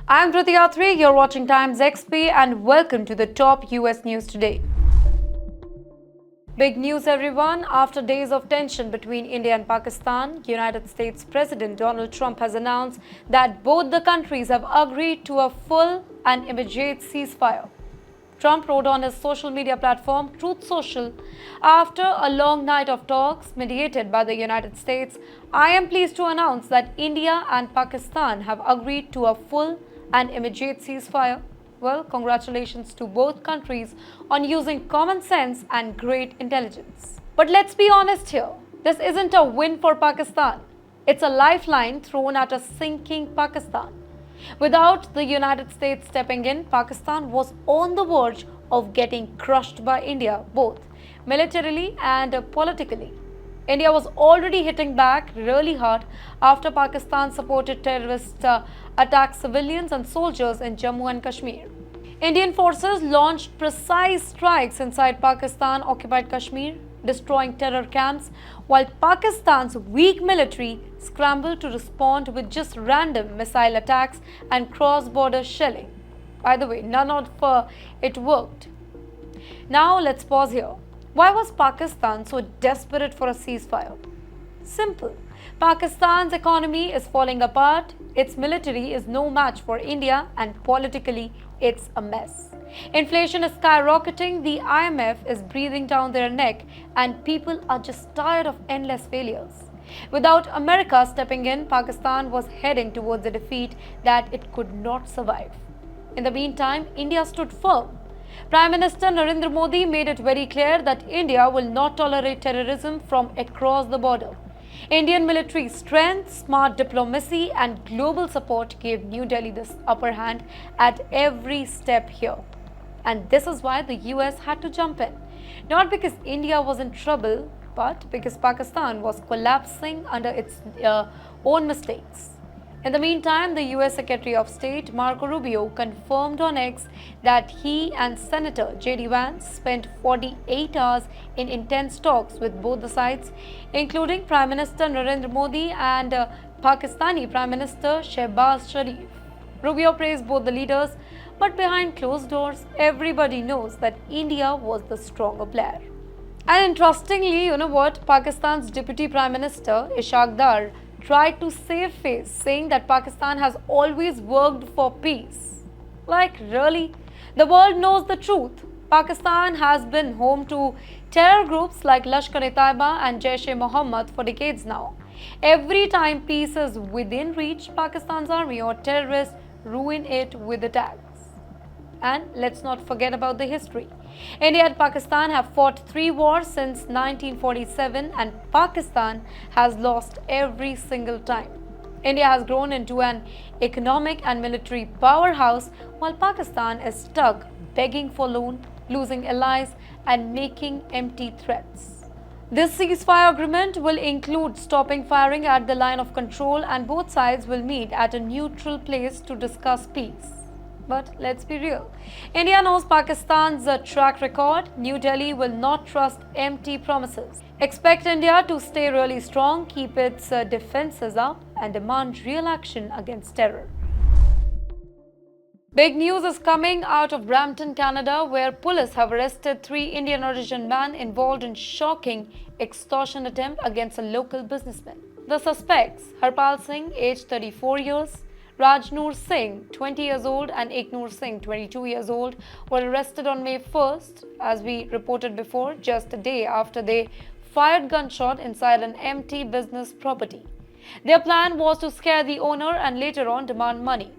I'm Krithi, you're watching TimesXP and welcome to the top US news today. Big news everyone, after days of tension between India and Pakistan, United States President Donald Trump has announced that both the countries have agreed to a full and immediate ceasefire. Trump wrote on his social media platform, Truth Social, after a long night of talks mediated by the United States, I am pleased to announce that India and Pakistan have agreed to a full and immediate ceasefire. Well, congratulations to both countries on using common sense and great intelligence. But let's be honest here, this isn't a win for Pakistan. It's a lifeline thrown at a sinking Pakistan. Without the United States stepping in, Pakistan was on the verge of getting crushed by India, both militarily and politically. India was already hitting back really hard after Pakistan supported terrorists attack civilians and soldiers in Jammu and Kashmir. Indian forces launched precise strikes inside Pakistan-occupied Kashmir, destroying terror camps, while Pakistan's weak military scrambled to respond with just random missile attacks and cross-border shelling. By the way, none of it worked. Now let's pause here. Why was Pakistan so desperate for a ceasefire? Simple. Pakistan's economy is falling apart, its military is no match for India, and politically it's a mess. Inflation is skyrocketing, the IMF is breathing down their neck, and people are just tired of endless failures. Without America stepping in, Pakistan was heading towards a defeat that it could not survive. In the meantime, India stood firm. Prime Minister Narendra Modi made it very clear that India will not tolerate terrorism from across the border. Indian military strength, smart diplomacy, and global support gave New Delhi this upper hand at every step here. And this is why the US had to jump in. Not because India was in trouble, but because Pakistan was collapsing under its own mistakes. In the meantime, the US Secretary of State Marco Rubio confirmed on X that he and Senator J.D. Vance spent 48 hours in intense talks with both the sides, including Prime Minister Narendra Modi and Pakistani Prime Minister Shehbaz Sharif. Rubio praised both the leaders, but behind closed doors, everybody knows that India was the stronger player. And interestingly, Pakistan's Deputy Prime Minister Ishaq Dar tried to save face, saying that Pakistan has always worked for peace. Like, really? The world knows the truth. Pakistan has been home to terror groups like Lashkar-e-Taiba and Jaish-e-Mohammed for decades now. Every time peace is within reach, Pakistan's army or terrorists ruin it with attacks. And let's not forget about the history. India and Pakistan have fought 3 wars since 1947 and Pakistan has lost every single time. India has grown into an economic and military powerhouse while Pakistan is stuck begging for loan, losing allies and making empty threats. This ceasefire agreement will include stopping firing at the line of control and both sides will meet at a neutral place to discuss peace. But let's be real. India knows Pakistan's track record. New Delhi will not trust empty promises. Expect India to stay really strong, keep its defenses up, and demand real action against terror. Big news is coming out of Brampton, Canada, where police have arrested 3 Indian origin men involved in shocking extortion attempt against a local businessman. The suspects, Harpal Singh, aged 34 years, Rajnoor Singh, 20 years old, and Eknoor Singh, 22 years old, were arrested on May 1st, as we reported before, just a day after they fired gunshot inside an empty business property. Their plan was to scare the owner and later on demand money.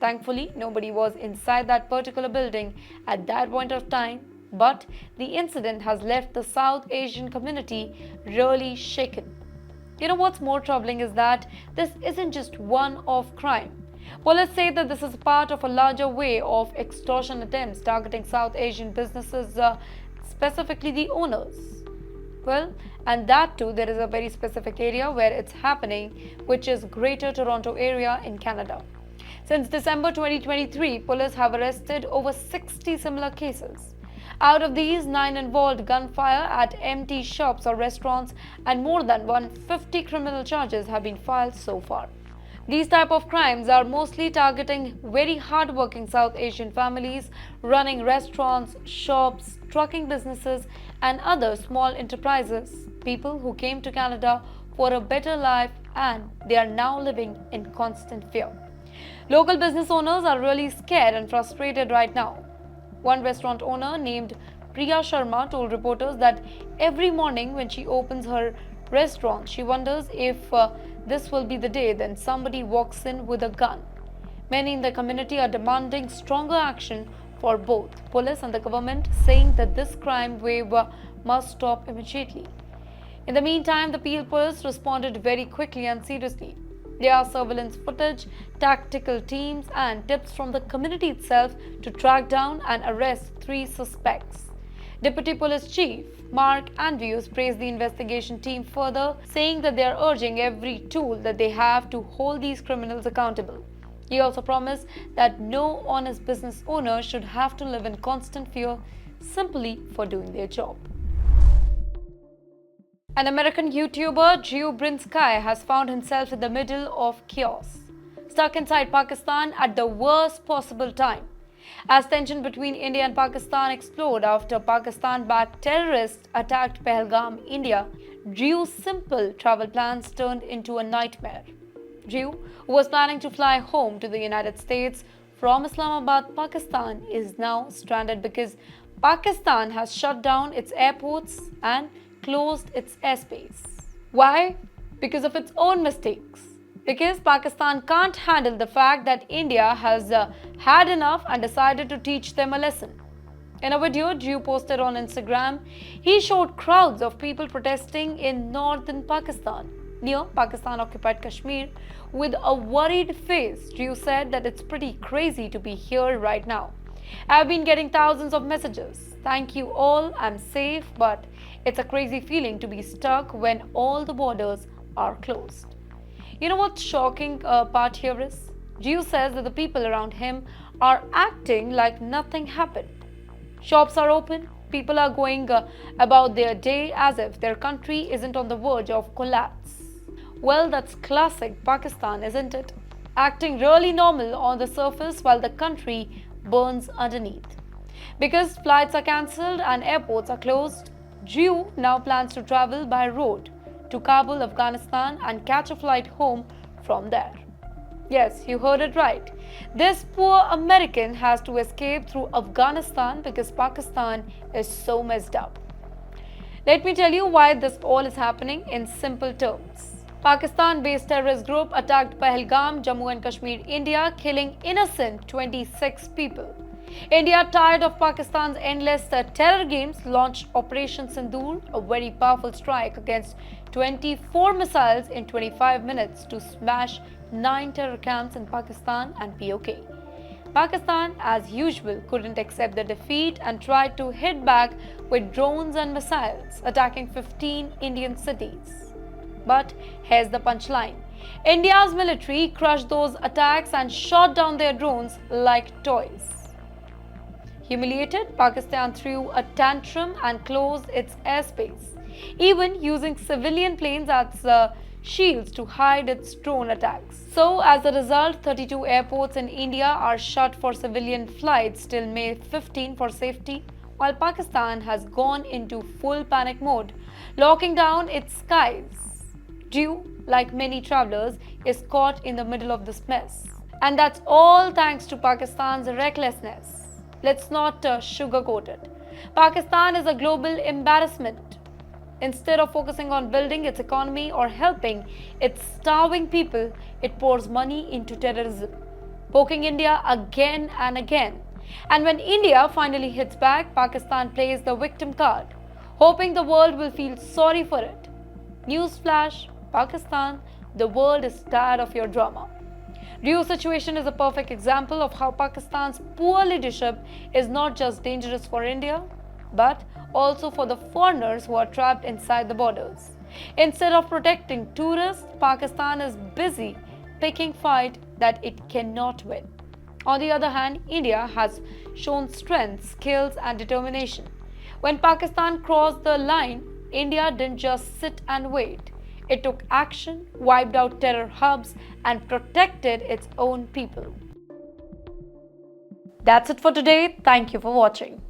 Thankfully, nobody was inside that particular building at that point of time, but the incident has left the South Asian community really shaken. What's more troubling is that this isn't just one-off crime. Police say that this is part of a larger wave of extortion attempts targeting South Asian businesses, specifically the owners. Well, and that too, there is a very specific area where it's happening, which is Greater Toronto Area in Canada. Since December 2023, police have arrested over 60 similar cases. Out of these, 9 involved gunfire at empty shops or restaurants, and more than 150 criminal charges have been filed so far. These type of crimes are mostly targeting very hardworking South Asian families running restaurants, shops, trucking businesses and other small enterprises, people who came to Canada for a better life and they are now living in constant fear. Local business owners are really scared and frustrated right now. One restaurant owner named Priya Sharma told reporters that every morning when she opens her restaurant, she wonders if this will be the day then somebody walks in with a gun. Many in the community are demanding stronger action for both police and the government, saying that this crime wave must stop immediately. In the meantime, the Peel police responded very quickly and seriously. There are surveillance footage, tactical teams, and tips from the community itself to track down and arrest 3 suspects. Deputy Police Chief Mark Andrews praised the investigation team further, saying that they are urging every tool that they have to hold these criminals accountable. He also promised that no honest business owner should have to live in constant fear simply for doing their job. An American YouTuber, Drew Brinsky, has found himself in the middle of chaos, stuck inside Pakistan at the worst possible time. As tension between India and Pakistan exploded after Pakistan-backed terrorists attacked Pahalgam, India, Drew's simple travel plans turned into a nightmare. Drew, who was planning to fly home to the United States from Islamabad, Pakistan, is now stranded because Pakistan has shut down its airports and closed its airspace. Why? Because of its own mistakes. Because Pakistan can't handle the fact that India has had enough and decided to teach them a lesson. In a video Drew posted on Instagram, he showed crowds of people protesting in northern Pakistan, near Pakistan-occupied Kashmir. With a worried face, Drew said that it's pretty crazy to be here right now. I've been getting thousands of messages. Thank you all, I'm safe, but it's a crazy feeling to be stuck when all the borders are closed. You know what's shocking part here is? Drew says that the people around him are acting like nothing happened. Shops are open, people are going about their day as if their country isn't on the verge of collapse. Well, that's classic Pakistan, isn't it? Acting really normal on the surface while the country burns underneath. Because flights are cancelled and airports are closed, Drew now plans to travel by road to Kabul, Afghanistan and catch a flight home from there. Yes, you heard it right. This poor American has to escape through Afghanistan because Pakistan is so messed up. Let me tell you why this all is happening in simple terms. Pakistan-based terrorist group attacked Pahalgam, Jammu and Kashmir, India, killing innocent 26 people. India, tired of Pakistan's endless terror games, launched Operation Sindoor, a very powerful strike against 24 missiles in 25 minutes to smash 9 terror camps in Pakistan and POK. Pakistan, as usual, couldn't accept the defeat and tried to hit back with drones and missiles, attacking 15 Indian cities. But here's the punchline. India's military crushed those attacks and shot down their drones like toys. Humiliated, Pakistan threw a tantrum and closed its airspace, even using civilian planes as shields to hide its drone attacks. So, as a result, 32 airports in India are shut for civilian flights till May 15 for safety, while Pakistan has gone into full panic mode, locking down its skies. Drew, like many travelers, is caught in the middle of this mess. And that's all thanks to Pakistan's recklessness. Let's not sugarcoat it. Pakistan is a global embarrassment. Instead of focusing on building its economy or helping its starving people, it pours money into terrorism, poking India again and again. And when India finally hits back, Pakistan plays the victim card, hoping the world will feel sorry for it. Newsflash, Pakistan, the world is tired of your drama. Drew's situation is a perfect example of how Pakistan's poor leadership is not just dangerous for India, but also for the foreigners who are trapped inside the borders. Instead of protecting tourists, Pakistan is busy picking fight that it cannot win. On the other hand, India has shown strength, skills and determination. When Pakistan crossed the line, India didn't just sit and wait. It took action, wiped out terror hubs, and protected its own people. That's it for today. Thank you for watching.